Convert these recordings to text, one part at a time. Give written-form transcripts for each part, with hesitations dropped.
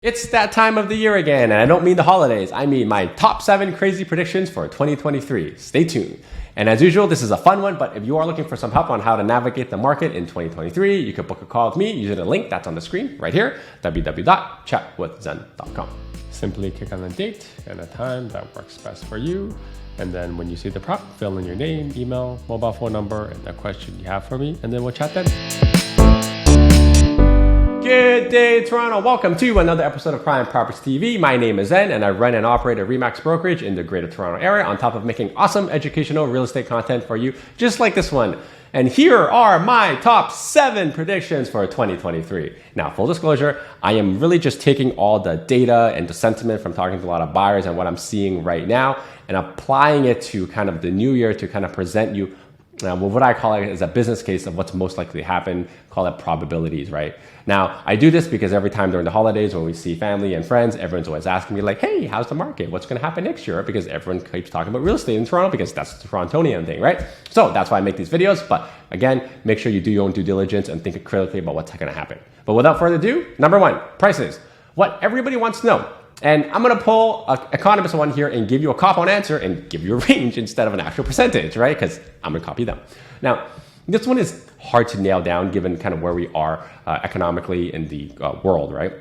It's that time of the year again, and I don't mean the holidays. I mean my top 7 crazy predictions for 2023. Stay tuned. And as usual, this is a fun one, but if you are looking for some help on how to navigate the market in 2023, you can book a call with me using the link that's on the screen right here, www.chatwithzen.com. Simply click on the date and a time that works best for you. And then when you see the prompt, fill in your name, email, mobile phone number, and the question you have for me, and then we'll chat then. Good day, Toronto. Welcome to another episode of Prime Properties TV. My name is Zen, and I run and operate a Remax brokerage in the Greater Toronto Area, on top of making awesome educational real estate content for you, just like this one. And here are my top 7 predictions for 2023. Now, full disclosure, I am really just taking all the data and the sentiment from talking to a lot of buyers and what I'm seeing right now and applying it to kind of the new year to kind of present you what I call it is a business case of what's most likely to happen, call it probabilities, right? Now, I do this because every time during the holidays when we see family and friends, everyone's always asking me like, hey, how's the market? What's going to happen next year? Because everyone keeps talking about real estate in Toronto because that's the Torontonian thing, right? So that's why I make these videos. But again, make sure you do your own due diligence and think critically about what's going to happen. But without further ado, number 1, prices. What everybody wants to know. And I'm going to pull an economist one here and give you a cop-on answer and give you a range instead of an actual percentage, right? Because I'm going to copy them. Now, this one is hard to nail down given kind of where we are economically in the world, right?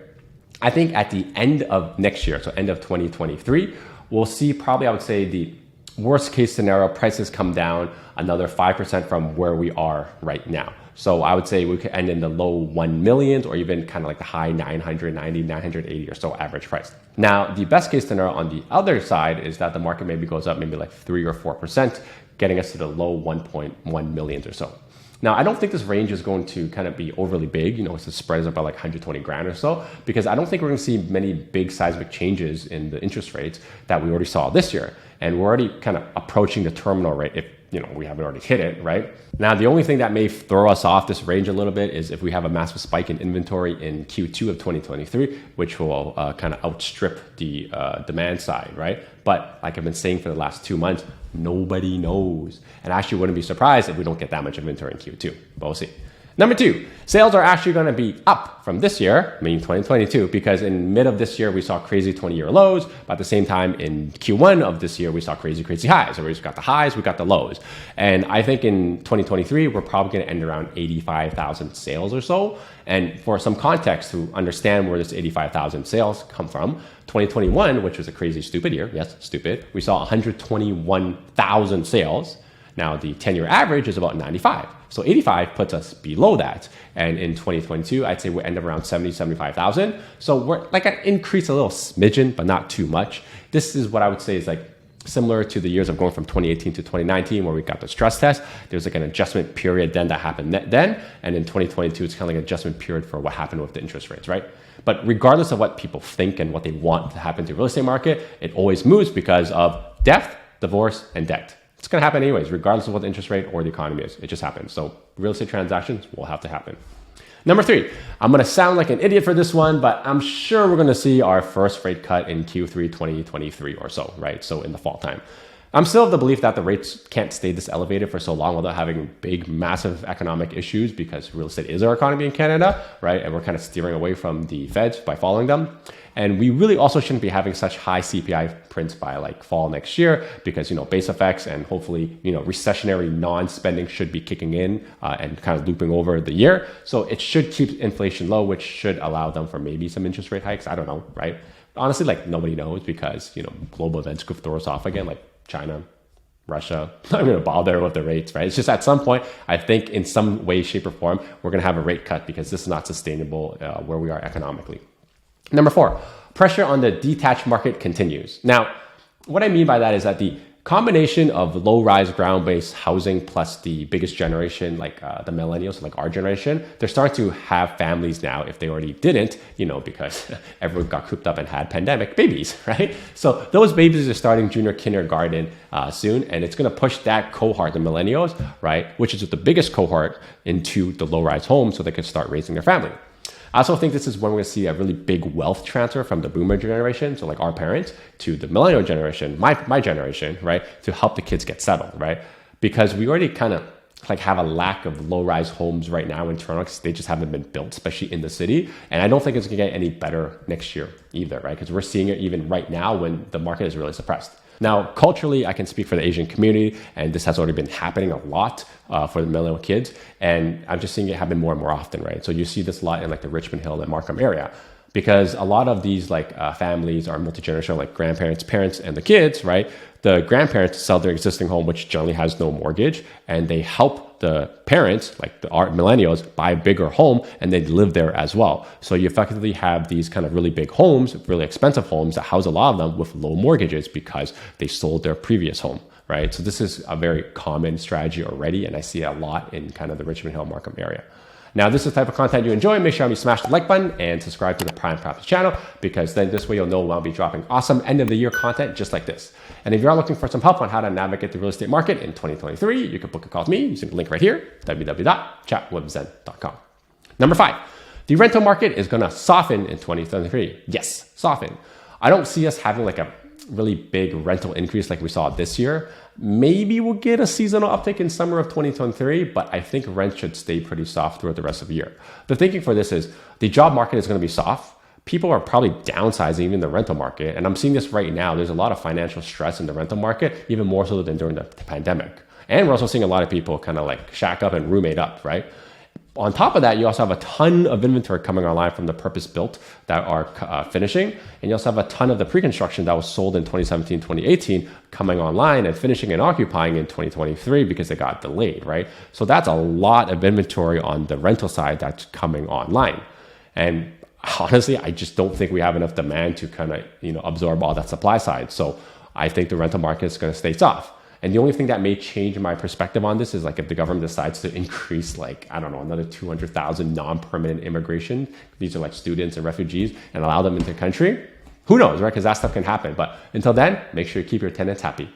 I think at the end of next year, so end of 2023, we'll see probably, I would say, the worst case scenario, prices come down another 5% from where we are right now. So I would say we could end in the low 1 millions or even kind of like the high 990, 980 or so average price. Now, the best case scenario on the other side is that the market maybe goes up maybe like 3 or 4%, getting us to the low 1.1 millions or so. Now, I don't think this range is going to kind of be overly big. You know, it's the spread is about like 120 grand or so, because I don't think we're going to see many big seismic changes in the interest rates that we already saw this year. And we're already kind of approaching the terminal rate if, you know, we haven't already hit it, right? Now, the only thing that may throw us off this range a little bit is if we have a massive spike in inventory in Q2 of 2023, which will kind of outstrip the demand side, right? But like I've been saying for the last 2 months, nobody knows. And I actually wouldn't be surprised if we don't get that much inventory in Q2, but we'll see. Number 2, sales are actually going to be up from this year, meaning 2022, because in mid of this year, we saw crazy 20-year lows. But at the same time, in Q1 of this year, we saw crazy highs. So we got the highs, we got the lows. And I think in 2023, we're probably going to end around 85,000 sales or so. And for some context to understand where this 85,000 sales come from, 2021, which was a crazy, stupid year, yes, stupid, we saw 121,000 sales. Now, the 10-year average is about 95. So 85 puts us below that. And in 2022, I'd say we'll end up around 70, 75,000. So we're like an increase a little smidgen, but not too much. This is what I would say is like similar to the years of going from 2018 to 2019 where we got the stress test. There's like an adjustment period then that happened then. And in 2022, it's kind of like an adjustment period for what happened with the interest rates, right? But regardless of what people think and what they want to happen to the real estate market, it always moves because of death, divorce, and debt. It's going to happen anyways, regardless of what the interest rate or the economy is. It just happens. So real estate transactions will have to happen. Number 3, I'm going to sound like an idiot for this one, but I'm sure we're going to see our first rate cut in Q3 2023 or so, right? So in the fall time. I'm still of the belief that the rates can't stay this elevated for so long without having big, massive economic issues because real estate is our economy in Canada, right? And we're kind of steering away from the feds by following them. And we really also shouldn't be having such high CPI prints by like fall next year because, you know, base effects and hopefully, you know, recessionary non-spending should be kicking in and kind of looping over the year. So it should keep inflation low, which should allow them for maybe some interest rate hikes. I don't know, right? Honestly, like nobody knows because, you know, global events could throw us off again, like China, Russia, I'm going to bother with the rates, right? It's just at some point, I think in some way, shape, or form, we're going to have a rate cut because this is not sustainable where we are economically. Number 4, pressure on the detached market continues. Now, what I mean by that is that the combination of low-rise ground-based housing plus the biggest generation, like the millennials, like our generation, they're starting to have families now if they already didn't, you know, because everyone got cooped up and had pandemic babies, right? So those babies are starting junior kindergarten soon, and it's going to push that cohort, the millennials, right, which is the biggest cohort, into the low-rise home so they can start raising their family. I also think this is when we're going to see a really big wealth transfer from the boomer generation, so like our parents, to the millennial generation, my generation, right, to help the kids get settled, right? Because we already kind of like have a lack of low-rise homes right now in Toronto because they just haven't been built, especially in the city. And I don't think it's gonna get any better next year either, right? Because we're seeing it even right now when the market is really suppressed. Now, culturally, I can speak for the Asian community, and this has already been happening a lot for the millennial kids. And I'm just seeing it happen more and more often, right? So you see this a lot in like the Richmond Hill and Markham area, because a lot of these like families are multi-generational, like grandparents, parents, and the kids, right? The grandparents sell their existing home, which generally has no mortgage, and they help the parents, like our millennials, buy a bigger home, and they live there as well. So you effectively have these kind of really big homes, really expensive homes that house a lot of them with low mortgages because they sold their previous home, right? So this is a very common strategy already, and I see it a lot in kind of the Richmond Hill, Markham area. Now, this is the type of content you enjoy. Make sure you smash the like button and subscribe to the Prime Properties channel, because then this way you'll know when I'll be dropping awesome end of the year content just like this. And if you are looking for some help on how to navigate the real estate market in 2023, you can book a call with me using the link right here, www.chatwithzen.com. Number 5, the rental market is going to soften in 2023. Yes, soften. I don't see us having like a really big rental increase like we saw this year. Maybe we'll get a seasonal uptick in summer of 2023, but I think rent should stay pretty soft throughout the rest of the year. The thinking for this is the job market is going to be soft. People are probably downsizing even the rental market. And I'm seeing this right now. There's a lot of financial stress in the rental market, even more so than during the pandemic. And we're also seeing a lot of people kind of like shack up and roommate up, right? On top of that, you also have a ton of inventory coming online from the purpose-built that are finishing. And you also have a ton of the pre-construction that was sold in 2017, 2018 coming online and finishing and occupying in 2023 because they got delayed, right? So that's a lot of inventory on the rental side that's coming online. And honestly, I just don't think we have enough demand to kind of, absorb all that supply side. So I think the rental market is going to stay soft. And the only thing that may change my perspective on this is like if the government decides to increase another 200,000 non-permanent immigration. These are like students and refugees, and allow them into the country. Who knows, right? Because that stuff can happen. But until then, make sure you keep your tenants happy.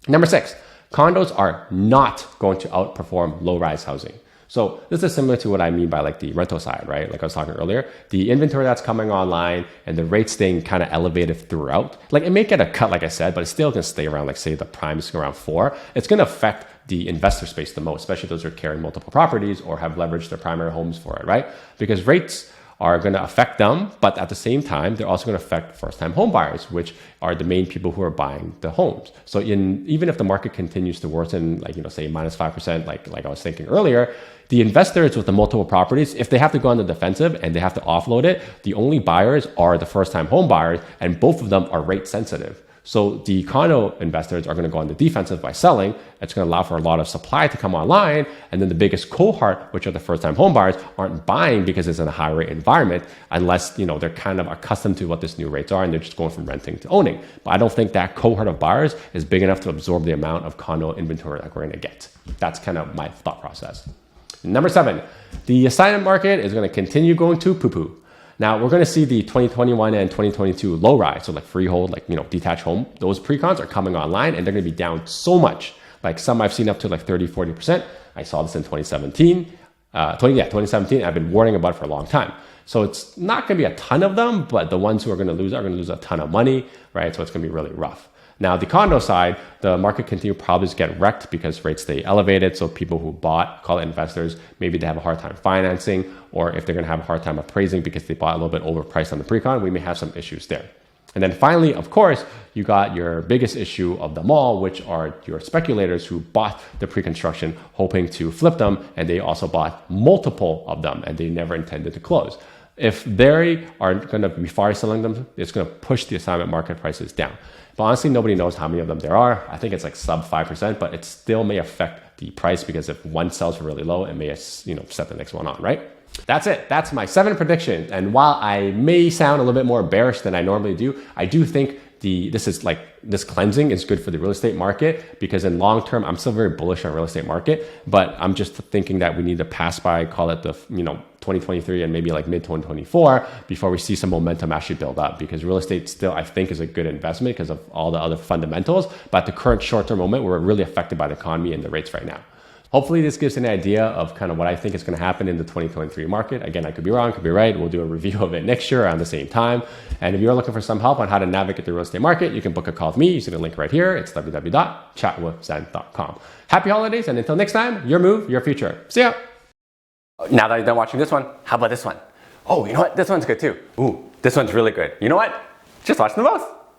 Number 6, condos are not going to outperform low-rise housing. So this is similar to what I mean by like the rental side, right? Like I was talking earlier, the inventory that's coming online and the rates staying kind of elevated throughout. Like it may get a cut, like I said, but it's still going to stay around, like say the prime is around 4. It's going to affect the investor space the most, especially those who are carrying multiple properties or have leveraged their primary homes for it, right? Because rates are going to affect them, but at the same time, they're also going to affect first-time home buyers, which are the main people who are buying the homes. So even if the market continues to worsen, say minus 5%, like I was thinking earlier, the investors with the multiple properties, if they have to go on the defensive and they have to offload it, the only buyers are the first-time home buyers, and both of them are rate sensitive. So the condo investors are going to go on the defensive by selling. It's going to allow for a lot of supply to come online. And then the biggest cohort, which are the first-time home buyers, aren't buying because it's in a high-rate environment unless, they're kind of accustomed to what this new rates are and they're just going from renting to owning. But I don't think that cohort of buyers is big enough to absorb the amount of condo inventory that we're going to get. That's kind of my thought process. Number 7, the assignment market is going to continue going to poo-poo. Now, we're going to see the 2021 and 2022 low rise, so like freehold, detached home. Those pre-cons are coming online and they're going to be down so much. Like some I've seen up to like 30, 40%. I saw this in 2017. 2017. I've been warning about it for a long time. So it's not going to be a ton of them, but the ones who are going to lose a ton of money, right? So it's going to be really rough. Now, the condo side, the market continue probably to get wrecked because rates stay elevated. So people who bought, call it investors, maybe they have a hard time financing, or if they're going to have a hard time appraising because they bought a little bit overpriced on the pre-con, we may have some issues there. And then finally, of course, you got your biggest issue of them all, which are your speculators who bought the pre-construction hoping to flip them, and they also bought multiple of them, and they never intended to close. If they are going to be fire selling them, it's going to push the assignment market prices down. But honestly, nobody knows how many of them there are. I think it's like sub 5%, but it still may affect the price because if one sells for really low, it may set the next one on, right? That's it. That's my 7 predictions. And while I may sound a little bit more bearish than I normally do, I do think this cleansing is good for the real estate market, because in long term, I'm still very bullish on real estate market, but I'm just thinking that we need to pass by, call it the 2023 and maybe like mid 2024 before we see some momentum actually build up, because real estate still, I think, is a good investment because of all the other fundamentals. But at the current short term moment, we're really affected by the economy and the rates right now. Hopefully this gives an idea of kind of what I think is going to happen in the 2023 market. Again, I could be wrong, could be right. We'll do a review of it next year around the same time. And if you're looking for some help on how to navigate the real estate market, you can book a call with me using the link right here. It's www.chatwithzen.com. Happy holidays, and until next time, your move, your future. See ya. Now that you're done watching this one, how about this one? Oh, you know what? This one's good too. Ooh, this one's really good. You know what? Just watch them both.